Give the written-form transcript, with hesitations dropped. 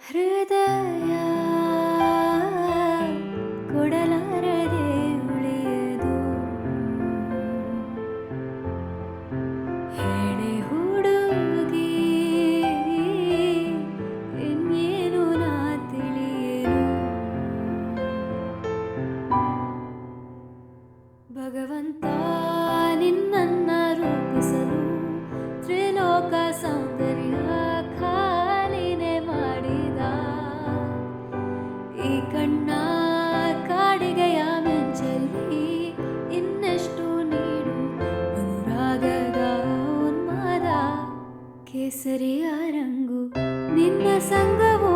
ಹೃದಯ ಕೊಡಲಾರದೆ ಉಳಿಯದು ಹೇಳೆ ಹುಡುಗಿ ಇನ್ನೇನು ನಾ ತಿಳಿಯಲು ಭಗವಂತ ನಿನ್ನನ್ನ ರೂಪಿಸಲು ತ್ರಿಲೋಕ ಸೌಂದರ್ಯ ಖಾಲಿನೆ ಮಾಡಿದ ಈ ಕಣ್ಣ ಕಾಡಿಗೆಯ ಮಿಂಚಲ್ಲಿ ಇನ್ನೆಷ್ಟು ನೀಡು ಅನುರಾಗದ ಉನ್ಮಾದ ಕೇಸರಿಯ ರಂಗು ನಿನ್ನ ಸಂಗವು